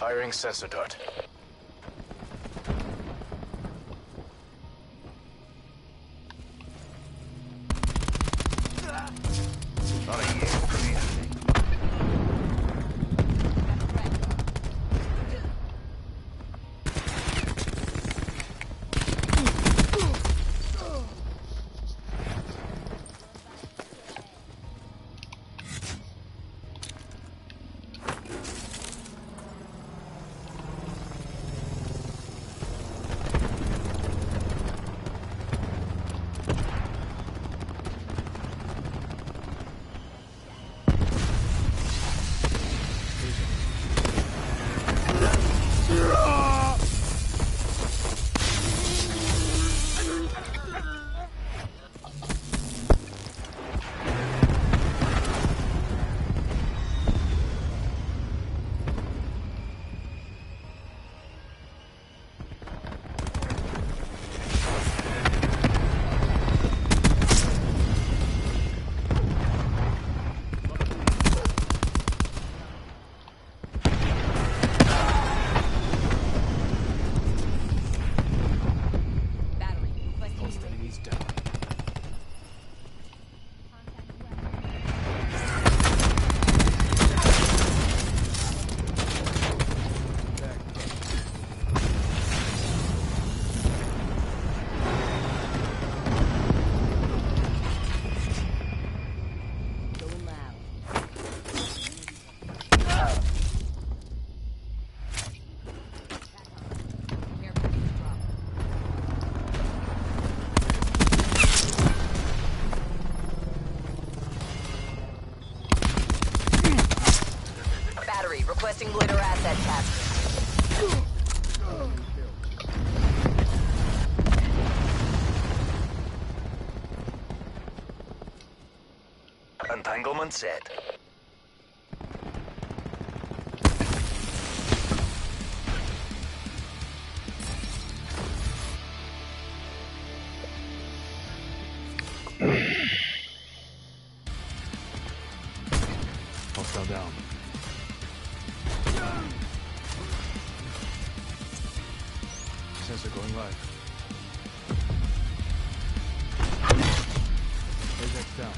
Firing sensor dart. Requesting glitter asset capture. Entanglement set. Hostile down. Sensor going live. Ajax down.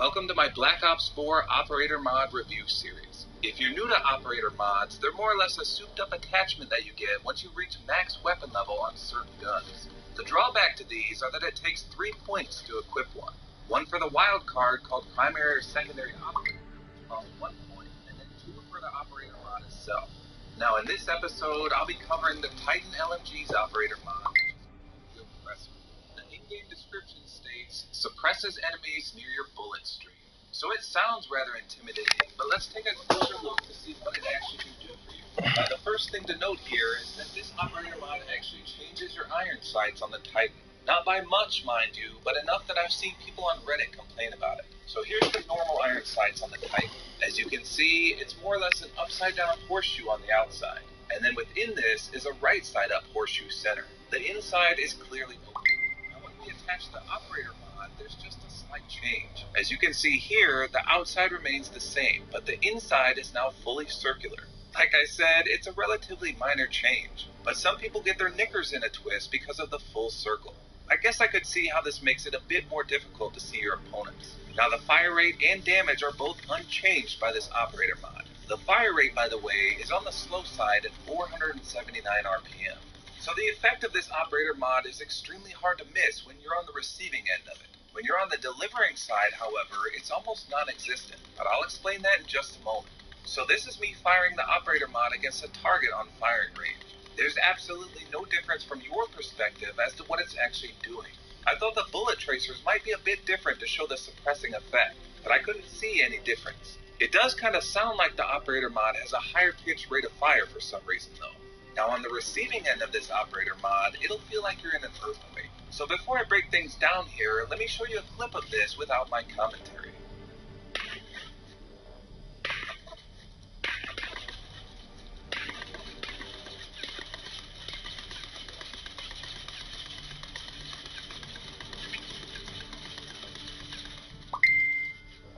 Welcome to my Black Ops 4 Operator Mod review series. If you're new to Operator Mods, they're more or less a souped up attachment that you get once you reach max weapon level on certain guns. The drawback to these are that it takes 3 points to equip one. One for the wild card called Primary or Secondary Operator, costs 1 point, and then 2 for the Operator Mod itself. Now in this episode, I'll be covering the Titan LMG's Operator Mod, which is impressive. The in-game description states, suppresses enemies near your bullet stream. So it sounds rather intimidating, but let's take a closer look to see what it actually can do for you. The first thing to note here is that this Operator Mod actually changes your iron sights on the Titan. Not by much, mind you, but enough that I've seen people on Reddit complain about it. So here's the normal iron sights on the Titan. As you can see, it's more or less an upside down horseshoe on the outside. And then within this is a right side up horseshoe center. The inside is clearly open. Now when we attach the Operator Mod, there's just a slight change. As you can see here, the outside remains the same, but the inside is now fully circular. Like I said, it's a relatively minor change, but some people get their knickers in a twist because of the full circle. I guess I could see how this makes it a bit more difficult to see your opponents. Now the fire rate and damage are both unchanged by this Operator Mod. The fire rate, by the way, is on the slow side at 479 RPM. So the effect of this Operator Mod is extremely hard to miss when you're on the receiving end of it. When you're on the delivering side, however, it's almost non-existent, but I'll explain that in just a moment. So this is me firing the Operator Mod against a target on firing range. There's absolutely no difference from your perspective as to what it's actually doing. I thought the bullet tracers might be a bit different to show the suppressing effect, but I couldn't see any difference. It does kind of sound like the Operator Mod has a higher pitch rate of fire for some reason though. Now on the receiving end of this Operator Mod, it'll feel like you're in an earthquake. So before I break things down here, let me show you a clip of this without my commentary.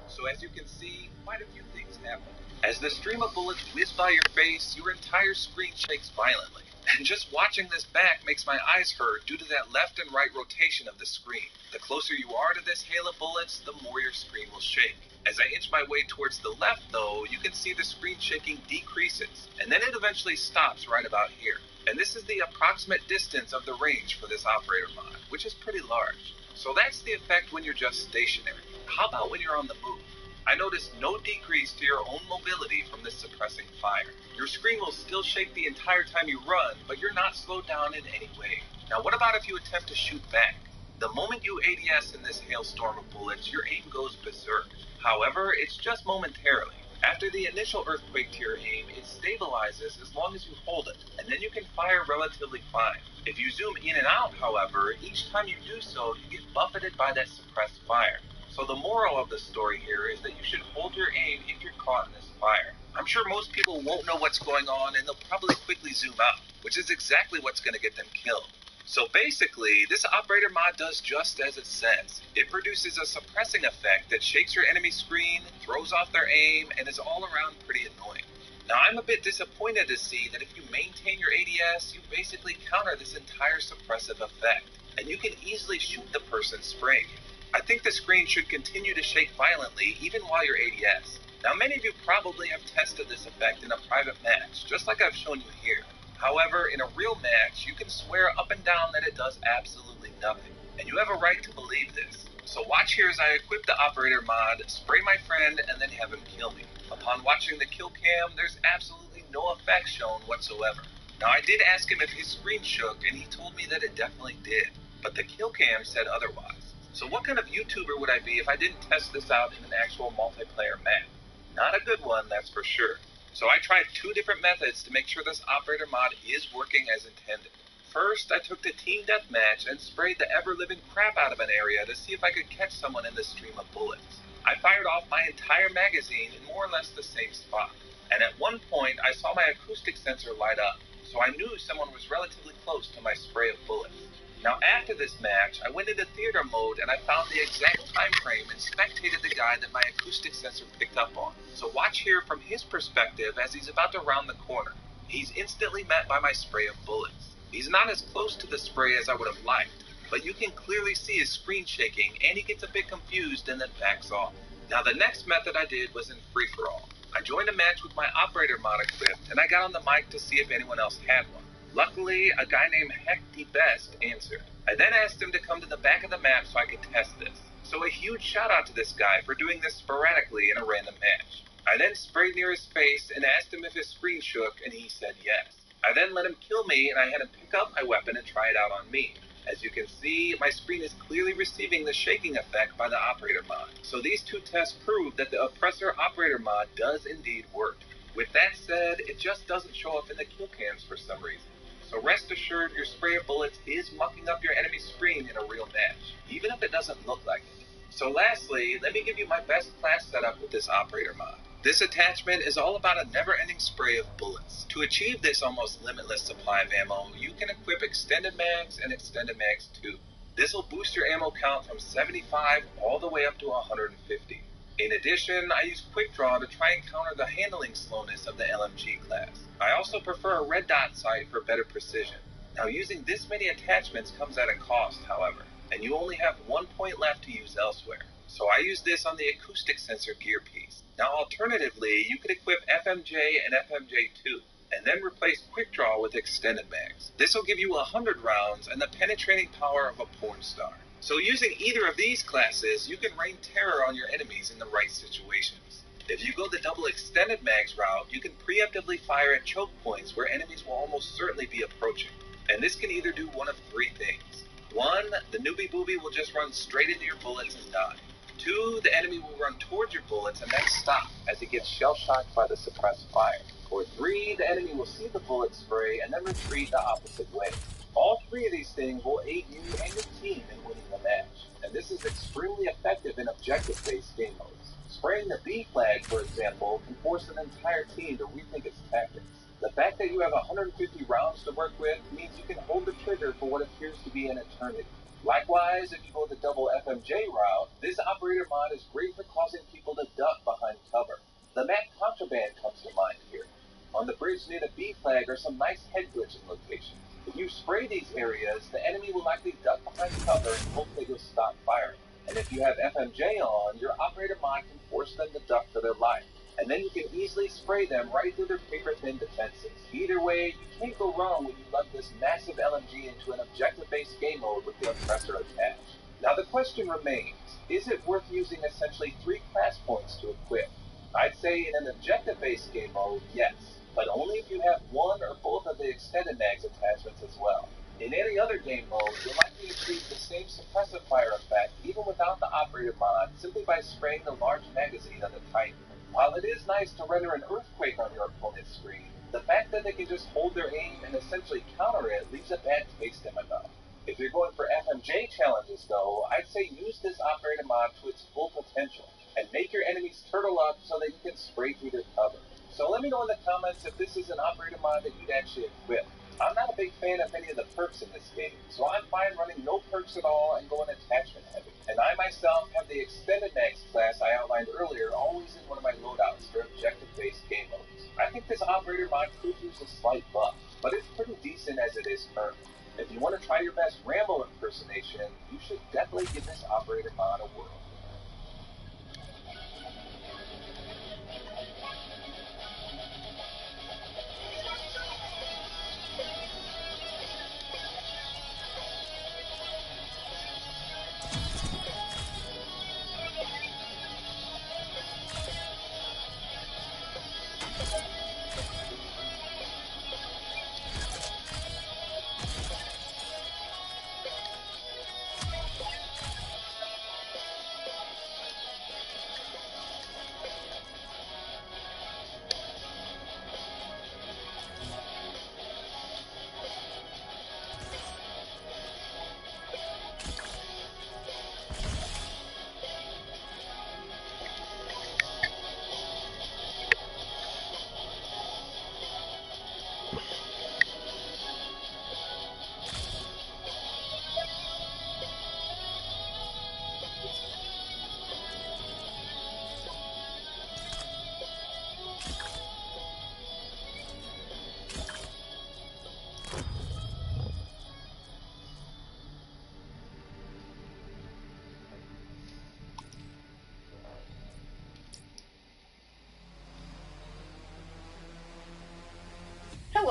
So as you can see, quite a few things happen. As the stream of bullets whiz by your face, your entire screen shakes violently. And just watching this back makes my eyes hurt due to that left and right rotation of the screen. The closer you are to this hail of bullets, the more your screen will shake. As I inch my way towards the left though, you can see the screen shaking decreases, and then it eventually stops right about here. And this is the approximate distance of the range for this Operator Mod, which is pretty large. So that's the effect when you're just stationary. How about when you're on the move? I noticed no decrease to your own mobility from this suppressing fire. Your screen will still shake the entire time you run, but you're not slowed down in any way. Now what about if you attempt to shoot back? The moment you ADS in this hailstorm of bullets, your aim goes berserk. However, it's just momentarily. After the initial earthquake to your aim, it stabilizes as long as you hold it, and then you can fire relatively fine. If you zoom in and out, however, each time you do so, you get buffeted by that suppressed fire. So the moral of the story here is that you should hold your aim if you're caught in this fire. I'm sure most people won't know what's going on and they'll probably quickly zoom out, which is exactly what's going to get them killed. So basically, this Operator Mod does just as it says. It produces a suppressing effect that shakes your enemy screen, throws off their aim, and is all around pretty annoying. Now I'm a bit disappointed to see that if you maintain your ADS, you basically counter this entire suppressive effect, and you can easily shoot the person spraying you. I think the screen should continue to shake violently even while you're ADS. Now many of you probably have tested this effect in a private match, just like I've shown you here. However, in a real match, you can swear up and down that it does absolutely nothing, and you have a right to believe this. So watch here as I equip the Operator Mod, spray my friend, and then have him kill me. Upon watching the kill cam, there's absolutely no effect shown whatsoever. Now I did ask him if his screen shook, and he told me that it definitely did, but the kill cam said otherwise. So what kind of YouTuber would I be if I didn't test this out in an actual multiplayer map? Not a good one, that's for sure. So I tried 2 different methods to make sure this Operator Mod is working as intended. First, I took the team deathmatch and sprayed the ever-living crap out of an area to see if I could catch someone in the stream of bullets. I fired off my entire magazine in more or less the same spot. And at one point, I saw my acoustic sensor light up, so I knew someone was relatively close to my spray of bullets. Now after this match, I went into theater mode and I found the exact time frame and spectated the guy that my acoustic sensor picked up on. So watch here from his perspective as he's about to round the corner. He's instantly met by my spray of bullets. He's not as close to the spray as I would have liked, but you can clearly see his screen shaking and he gets a bit confused and then backs off. Now the next method I did was in free-for-all. I joined a match with my operator mod equipped, and I got on the mic to see if anyone else had one. Luckily, a guy named Heck the Best answered. I then asked him to come to the back of the map so I could test this. So a huge shout out to this guy for doing this sporadically in a random match. I then sprayed near his face and asked him if his screen shook, and he said yes. I then let him kill me, and I had him pick up my weapon and try it out on me. As you can see, my screen is clearly receiving the shaking effect by the operator mod. So these two tests prove that the oppressor operator mod does indeed work. With that said, it just doesn't show up in the kill cams for some reason. So rest assured your spray of bullets is mucking up your enemy's screen in a real match, even if it doesn't look like it. So lastly, let me give you my best class setup with this operator mod. This attachment is all about a never-ending spray of bullets. To achieve this almost limitless supply of ammo, you can equip Extended Mags and Extended Mags 2. This will boost your ammo count from 75 all the way up to 150. In addition, I use Quick Draw to try and counter the handling slowness of the LMG class. I also prefer a red dot sight for better precision. Now using this many attachments comes at a cost, however, and you only have 1 point left to use elsewhere. So I use this on the acoustic sensor gear piece. Now alternatively, you could equip FMJ and FMJ2, and then replace Quick Draw with Extended Mags. This will give you 100 rounds and the penetrating power of a porn star. So using either of these classes, you can rain terror on your enemies in the right situations. If you go the double Extended Mags route, you can preemptively fire at choke points where enemies will almost certainly be approaching. And this can either do one of three things. 1, the newbie booby will just run straight into your bullets and die. 2, the enemy will run towards your bullets and then stop as it gets shell-shocked by the suppressed fire. Or 3, the enemy will see the bullet spray and then retreat the opposite way. All three of these things will aid you and your team in winning the match, and this is extremely effective in objective-based game modes. Spraying the B flag, for example, can force an entire team to rethink its tactics. The fact that you have 150 rounds to work with means you can hold the trigger for what appears to be an eternity. Likewise, if you go the double FMJ route, this operator mod is great for causing people to duck behind cover. The map Contraband comes to mind here. On the bridge near the B flag are some nice head glitching locations. If you spray these areas, the enemy will likely duck behind cover and hope that you'll stop firing. And if you have FMJ on, your operator mod can force them to duck for their life. And then you can easily spray them right through their paper-thin defenses. Either way, you can't go wrong when you lug this massive LMG into an objective-based game mode with the oppressor attached. Now the question remains, is it worth using essentially 3 class points to equip? I'd say in an objective-based game mode, yes, but only if you have one or both of the Extended Mags attachments as well. In any other game mode, you'll likely achieve the same suppressive fire effect even without the operator mod simply by spraying the large magazine on the Titan. While it is nice to render an earthquake on your opponent's screen, the fact that they can just hold their aim and essentially counter it leaves a bad taste in my mouth. If you're going for FMJ challenges though, I'd say use this operator mod to its full potential, and make your enemies turtle up so that you can spray through their cover. So let me know in the comments if this is an operator mod that you'd actually equip. I'm not a big fan of any of the perks in this game, so I'm fine running no perks at all and going attachment heavy. And I myself have the Extended Mags class I outlined earlier always in one of my loadouts for objective-based game modes. I think this operator mod could use a slight buff, but it's pretty decent as it is currently. If you want to try your best Rambo impersonation, you should definitely give this operator mod a whirl.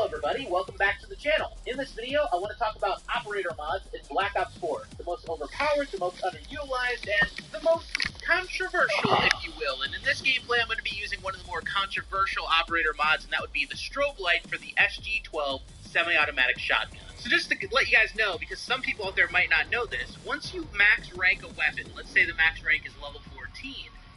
everybody, welcome back to the channel. In this video, I want to talk about operator mods in Black Ops 4. The most overpowered, the most underutilized, and the most controversial, if you will. And in this gameplay, I'm going to be using one of the more controversial operator mods, and that would be the strobe light for the SG-12 semi-automatic shotgun. So just to let you guys know, because some people out there might not know this, once you max rank a weapon, let's say the max rank is level 14,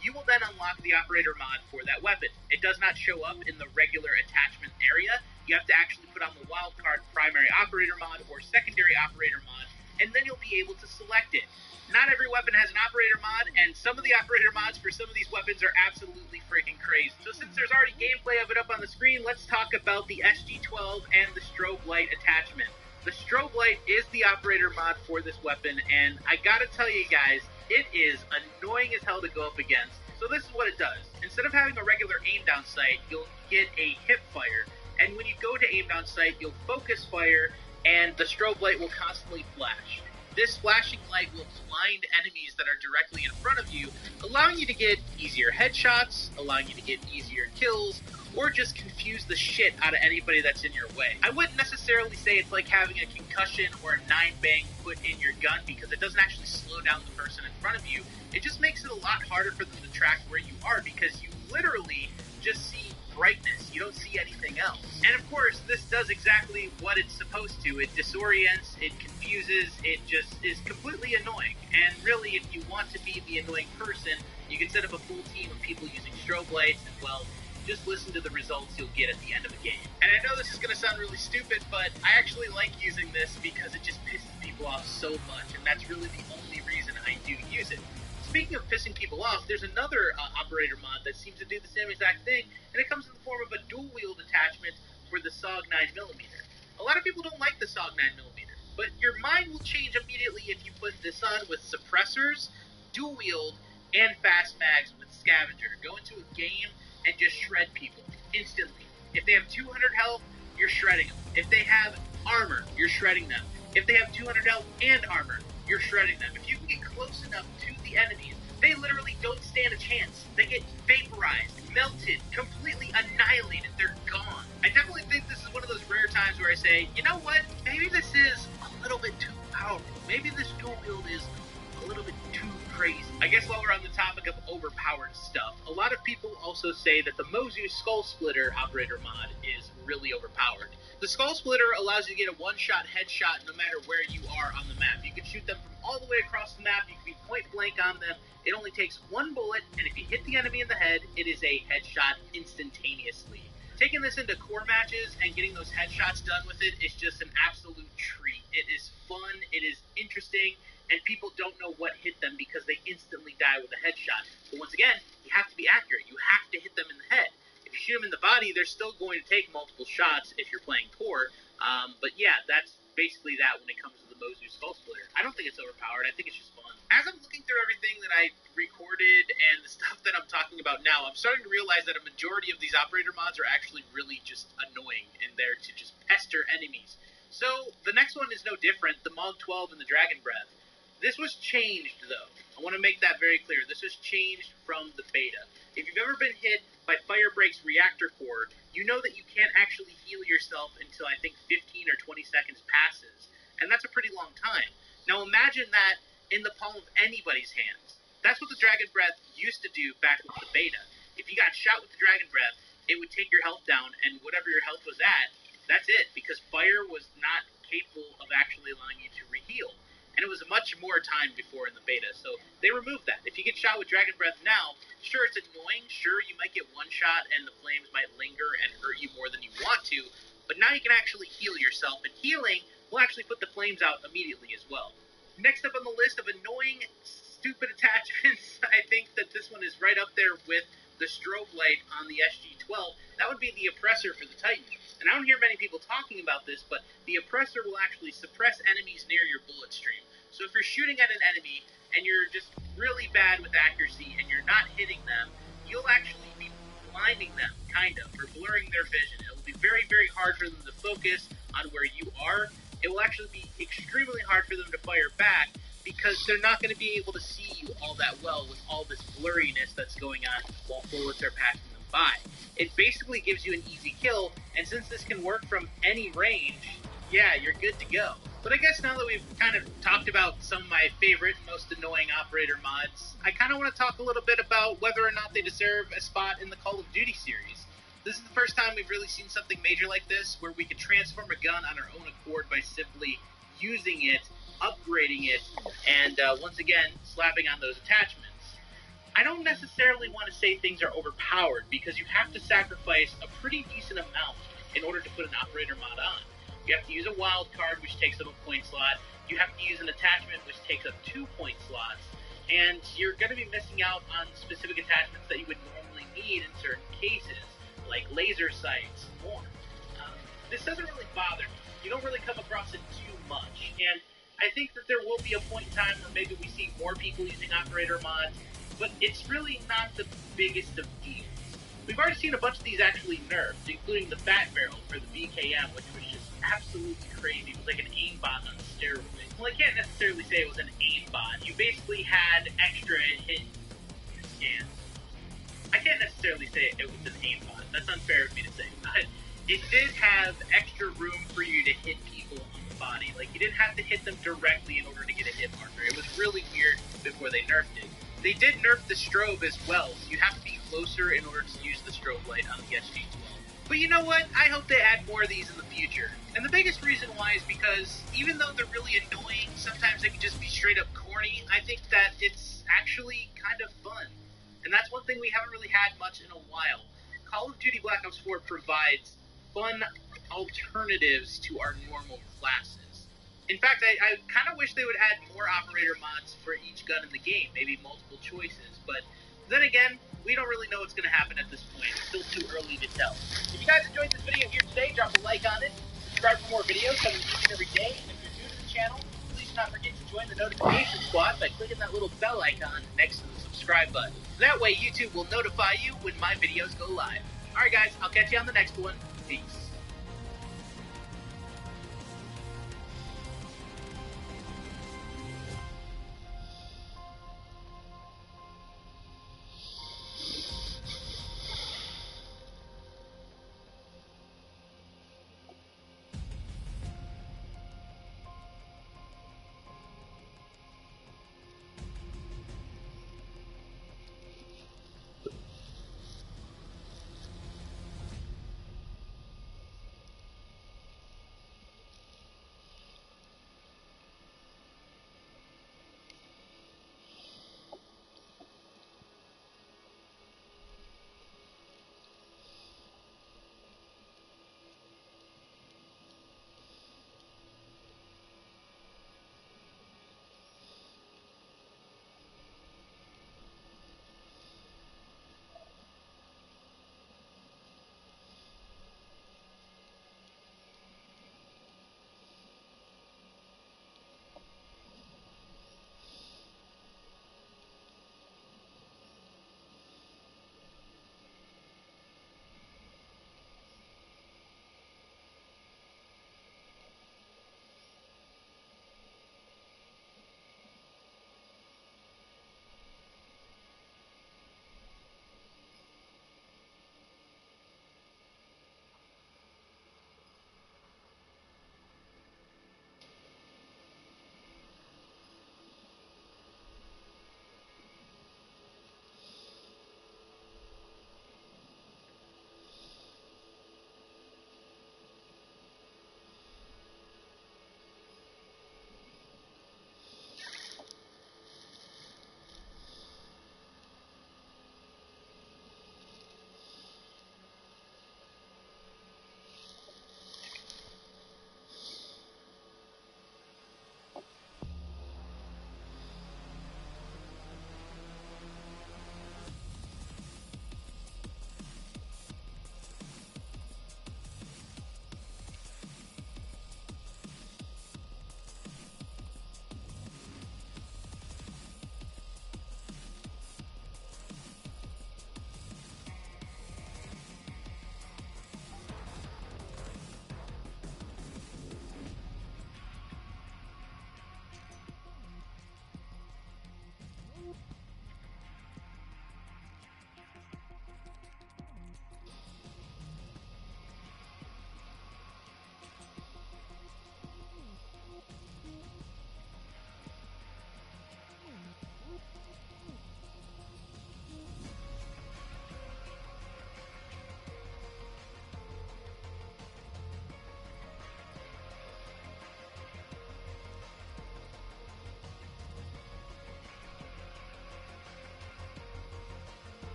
you will then unlock the operator mod for that weapon. It does not show up in the regular attachment area. You have to actually put on the wildcard primary operator mod or secondary operator mod, and then you'll be able to select it. Not every weapon has an operator mod, and some of the operator mods for some of these weapons are absolutely freaking crazy. So since there's already gameplay of it up on the screen, let's talk about the SG-12 and the strobe light attachment. The strobe light is the operator mod for this weapon, and I gotta tell you guys, it is annoying as hell to go up against. So this is what it does. Instead of having a regular aim down sight, you'll get a hip fire. And when you go to aim down sight, you'll focus fire, and the strobe light will constantly flash. This flashing light will blind enemies that are directly in front of you, allowing you to get easier headshots, allowing you to get easier kills, or just confuse the shit out of anybody that's in your way. I wouldn't necessarily say it's like having a concussion or a 9-bang put in your gun, because it doesn't actually slow down the person in front of you. It just makes it a lot harder for them to track where you are, because you literally just see brightness. You don't see anything else. And of course, this does exactly what it's supposed to. It disorients, it confuses, it just is completely annoying. And really, if you want to be the annoying person, you can set up a full team of people using strobe lights, and well, just listen to the results you'll get at the end of the game. And I know this is going to sound really stupid, but I actually like using this because it just pisses people off so much, and that's really the only reason I do use it. Speaking of pissing people off, there's another operator mod that seems to do the same exact thing, and it comes in the form of a dual-wield attachment for the SOG 9mm. A lot of people don't like the SOG 9mm, but your mind will change immediately if you put this on with suppressors, dual-wield, and fast mags with scavenger. Go into a game and just shred people instantly. If they have 200 health, you're shredding them. If they have armor, you're shredding them. If they have 200 health and armor, you're shredding them. If you can get close enough to the enemies, they literally don't stand a chance. They get vaporized, melted, completely annihilated. They're gone. I definitely think this is one of those rare times where I say, you know what? Maybe this is a little bit too powerful. Maybe this dual wield is a little bit too crazy. I guess while we're on the topic of overpowered stuff, a lot of people also say that the Mozu Skull Splitter operator mod is really overpowered. The Skull Splitter allows you to get a one-shot headshot no matter where you are on the map. You can shoot them from all the way across the map, you can be point blank on them. It only takes one bullet, and if you hit the enemy in the head, it is a headshot instantaneously. Taking this into core matches and getting those headshots done with it is just an absolute treat. It is fun, it is interesting, and people don't know what hit them because they instantly die with a headshot. But once again, you have to be accurate. You have to hit them in the head. If you shoot them in the body, they're still going to take multiple shots if you're playing poor. But yeah, that's basically that when it comes to the Mozu Skull Splitter. I don't think it's overpowered. I think it's just fun. As I'm looking through everything that I recorded and the stuff that I'm talking about now, I'm starting to realize that a majority of these operator mods are actually really just annoying and there to just pester enemies. So the next one is no different, the Mog 12 and the Dragon Breath. This was changed, though. I want to make that very clear. This was changed from the beta. If you've ever been hit by Firebreak's reactor core, you know that you can't actually heal yourself until I think 15 or 20 seconds passes. And that's a pretty long time. Now imagine that in the palm of anybody's hands. That's what the Dragon Breath used to do back with the beta. If you got shot with the Dragon Breath, it would take your health down, and whatever your health was at, that's it. Because fire was not capable of actually allowing you to reheal. And it was much more time before in the beta, so they removed that. If you get shot with Dragon Breath now, sure, it's annoying, sure, you might get one shot and the flames might linger and hurt you more than you want to, but now you can actually heal yourself, and healing will actually put the flames out immediately as well. Next up on the list of annoying, stupid attachments, I think that this one is right up there with the strobe light on the SG-12. That would be the oppressor for the Titan. And I don't hear many people talking about this, but the oppressor will actually suppress enemies near your bullet stream. So if you're shooting at an enemy and you're just really bad with accuracy and you're not hitting them, you'll actually be blinding them, kind of, or blurring their vision. It will be very, very hard for them to focus on where you are. It will actually be extremely hard for them to fire back because they're not going to be able to see you all that well with all this blurriness that's going on while bullets are passing them by. It basically gives you an easy kill And since this can work from any range, yeah, you're good to go. But I guess now that we've kind of talked about some of my favorite and most annoying operator mods, I kind of want to talk a little bit about whether or not they deserve a spot in the Call of Duty series. This is the first time we've really seen something major like this, where we can transform a gun on our own accord by simply using it, upgrading it, and once again, slapping on those attachments. I don't necessarily want to say things are overpowered, because you have to sacrifice a pretty decent amount in order to put an operator mod on. You have to use a wild card, which takes up a point slot. You have to use an attachment, which takes up 2 point slots. And you're going to be missing out on specific attachments that you would normally need in certain cases, like laser sights and more. This doesn't really bother me. You don't really come across it too much. And I think that there will be a point in time where maybe we see more people using operator mods, but it's really not the biggest of deals. We've already seen a bunch of these actually nerfed, including the Fat Barrel for the BKM, which was just absolutely crazy. It was like an aimbot on steroids. Well, I can't necessarily say it was an aimbot. You basically had extra hit scans. I can't necessarily say it was an aimbot. That's unfair of me to say, but it did have extra room for you to hit people on the body. Like, you didn't have to hit them directly in order to get a hit marker. It was really weird before they nerfed it. They did nerf the strobe as well, so you have to be closer in order to use the strobe light on the SG-12. But you know what? I hope they add more of these in the future. And the biggest reason why is because even though they're really annoying, sometimes they can just be straight up corny, I think that it's actually kind of fun. And that's one thing we haven't really had much in a while. Call of Duty Black Ops 4 provides fun alternatives to our normal classes. In fact, I kind of wish they would add more operator mods for each gun in the game, maybe multiple choices, but then again, we don't really know what's going to happen at this point. It's still too early to tell. If you guys enjoyed this video here today, drop a like on it, subscribe for more videos coming each and every day, and if you're new to the channel, please do not forget to join the notification squad by clicking that little bell icon next to the subscribe button. That way, YouTube will notify you when my videos go live. Alright guys, I'll catch you on the next one. Peace.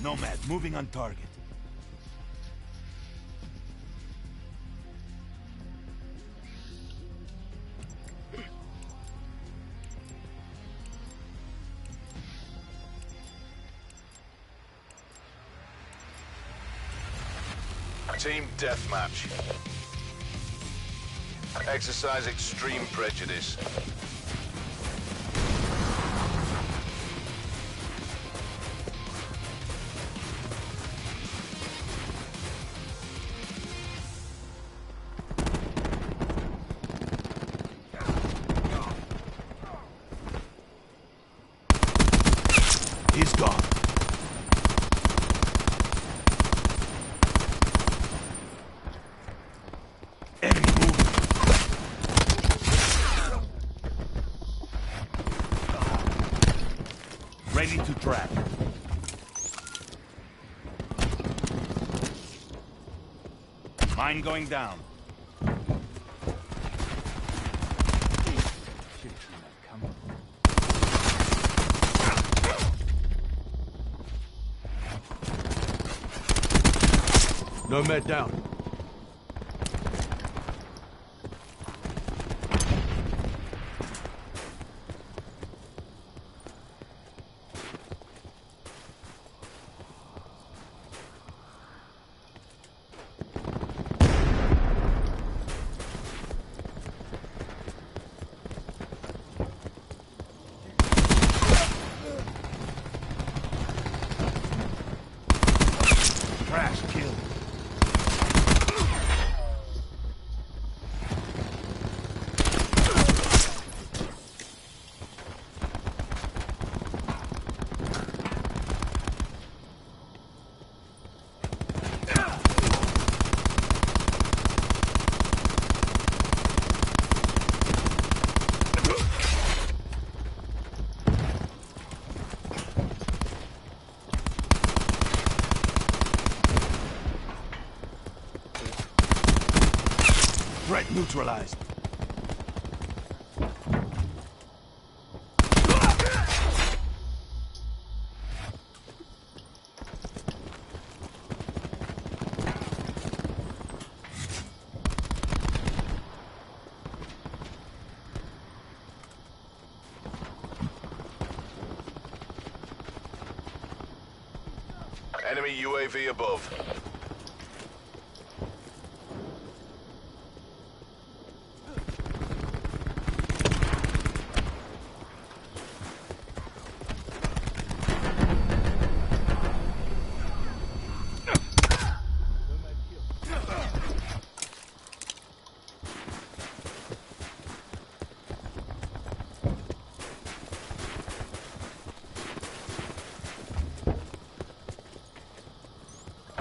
Nomad, moving on target. Team deathmatch. Exercise extreme prejudice. He's gone. Enemy moving. Ready to trap. Mine going down. Nomad down. Crash kill. Threat neutralized. Enemy UAV above.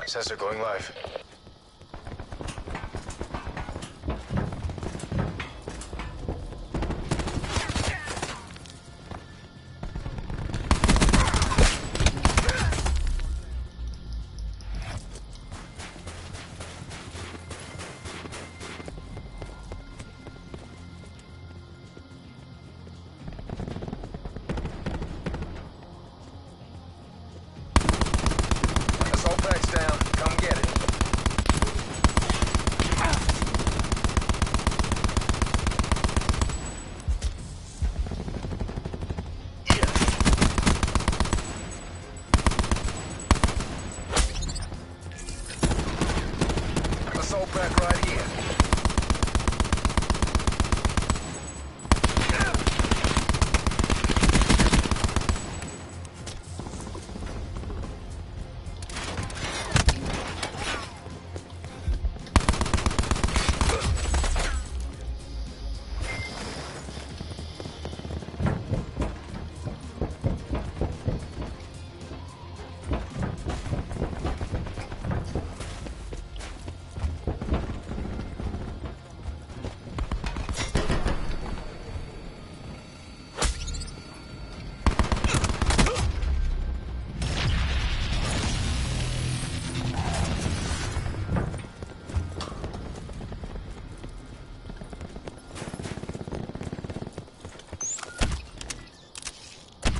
Sensor going live. Assault pack's down. Come get it. Assault pack right here.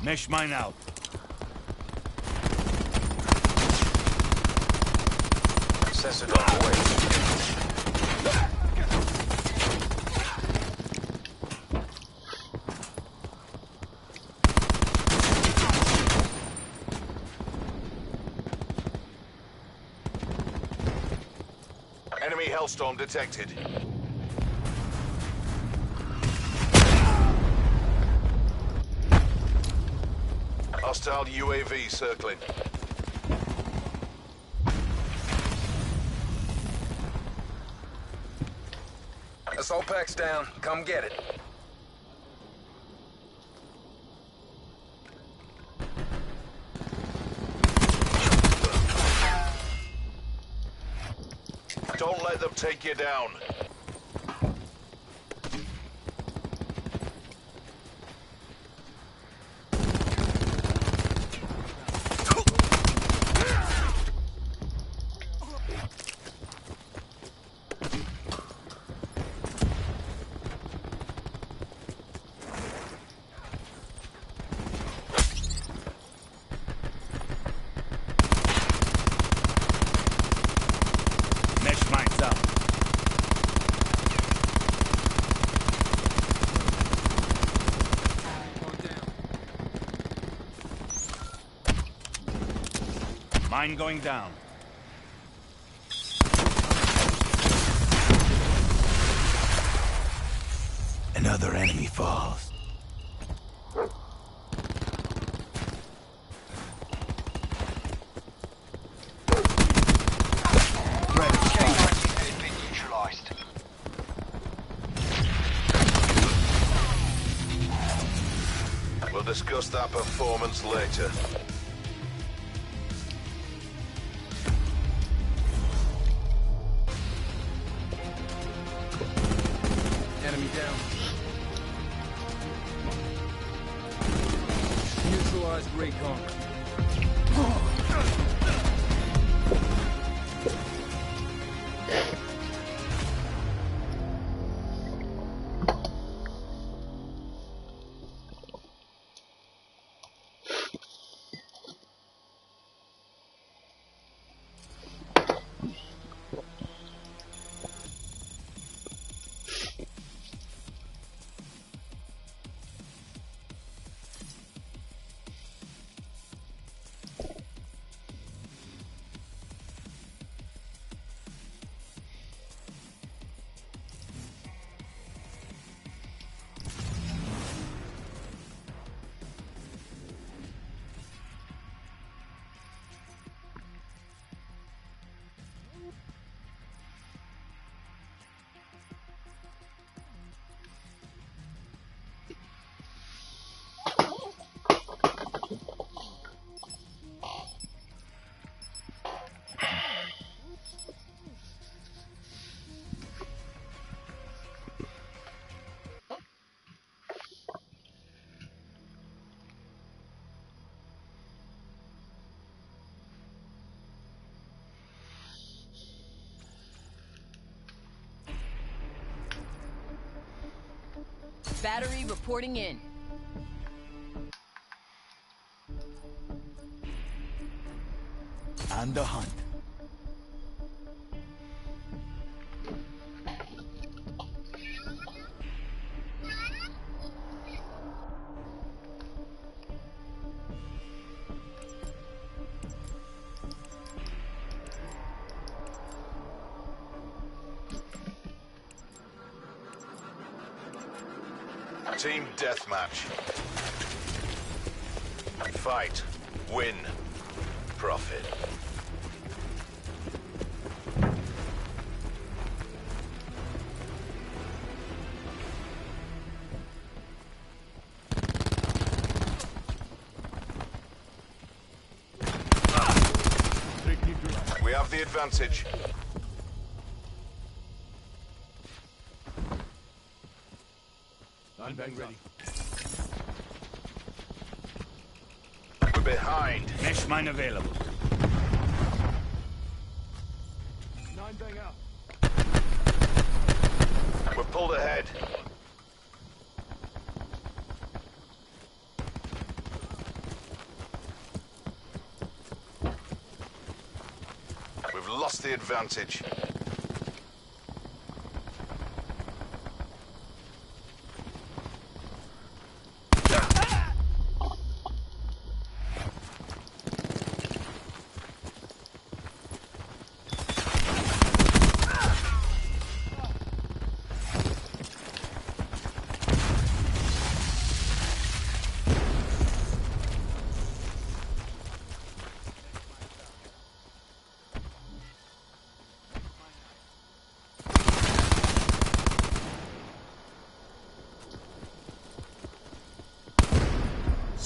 Mesh mine out. Processor on the way. Enemy Hellstorm detected. Hostile UAV circling. Assault pack's down. Come get it. Don't let them take you down. Mesh mines up. Mine going down. Another enemy falls. We'll discuss that performance later. Enemy down. Neutralized recon. Battery reporting in. On the hunt. Team deathmatch. Fight. Win. Profit. We have the advantage. I'm back ready. We're behind. Mesh mine available. 9 bang out. We're pulled ahead. We've lost the advantage.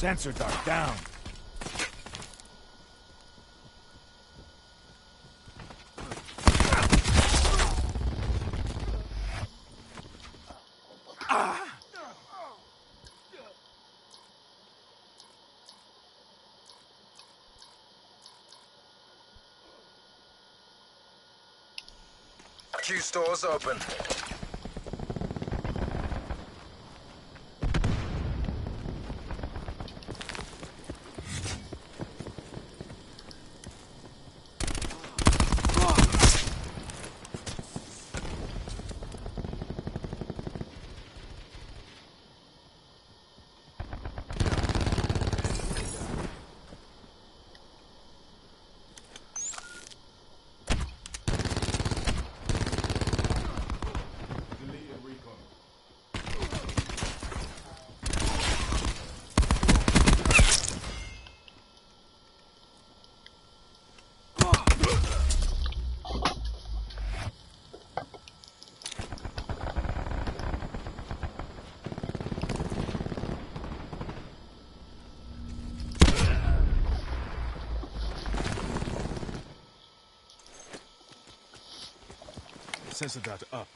Sensor dart down. Q stores open. Sensor dart up.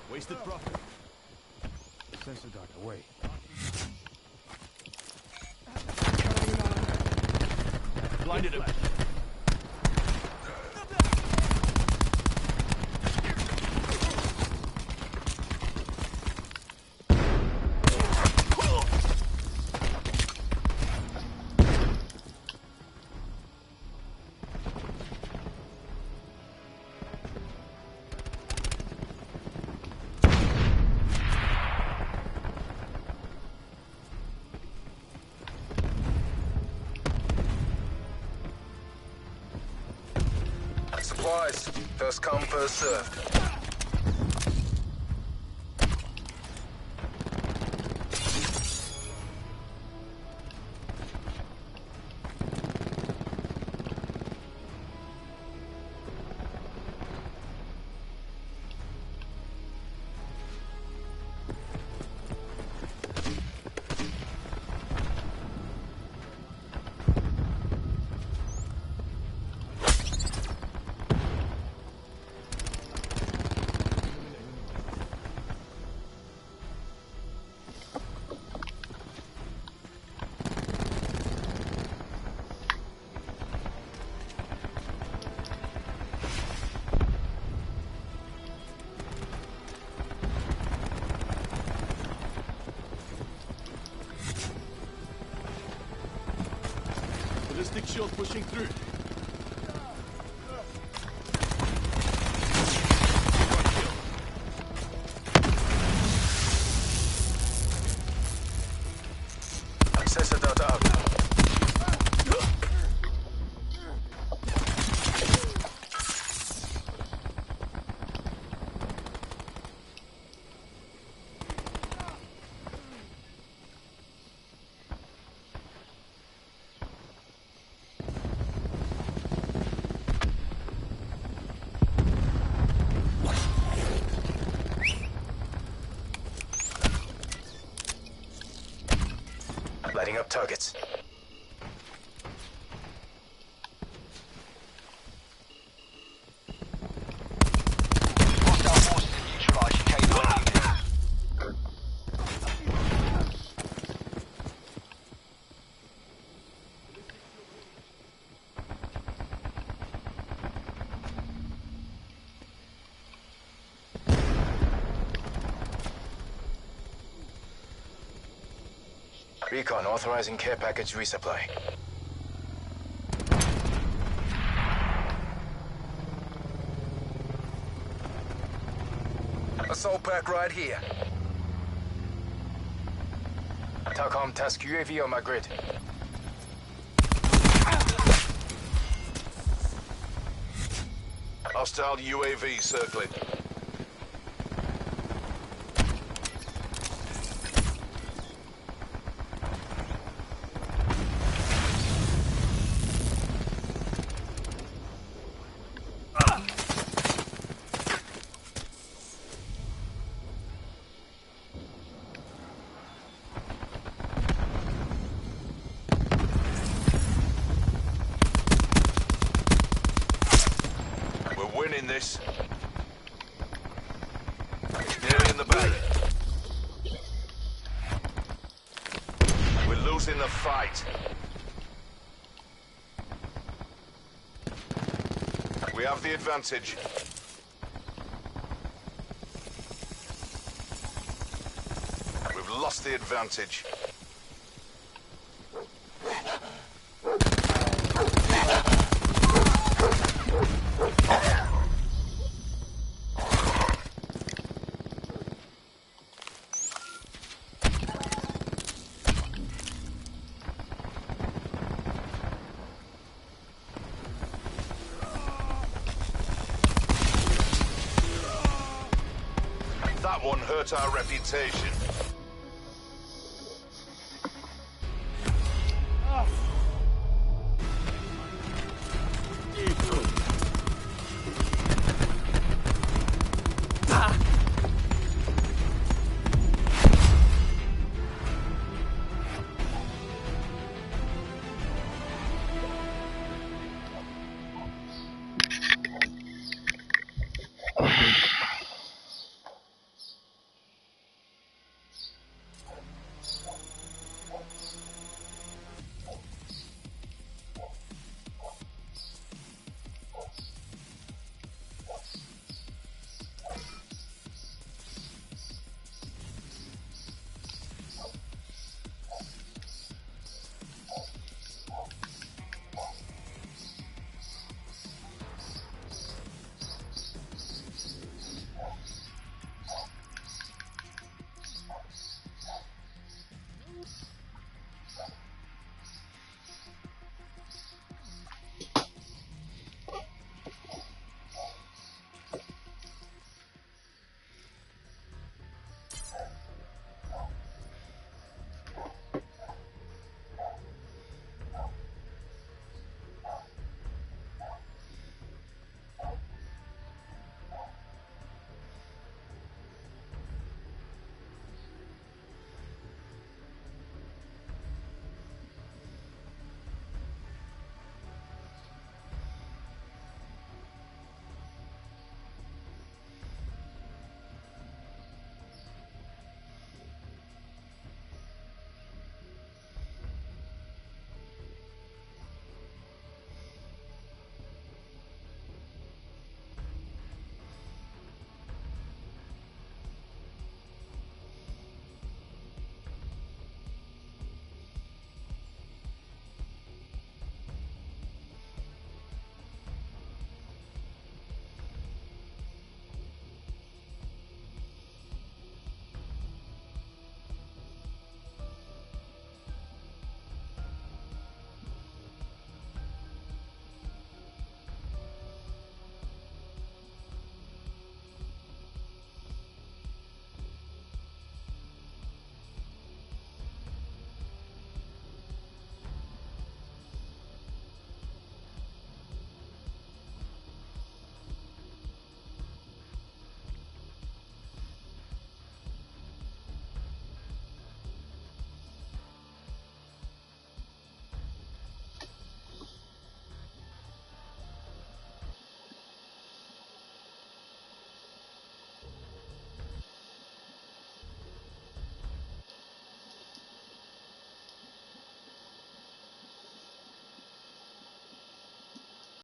Wasted profit. Sensor dart away. Blinded him. Supplies. First come, first served. Ballistic shield pushing through. Sensor data up. Lighting up targets. Hostile forces neutralized K9 units. Recon authorizing care package resupply. Assault pack right here. TACOM task UAV on my grid. Hostile UAV circling. Winning this. Nearly in the bag. We're losing the fight. We have the advantage. We've lost the advantage. That one hurt our reputation.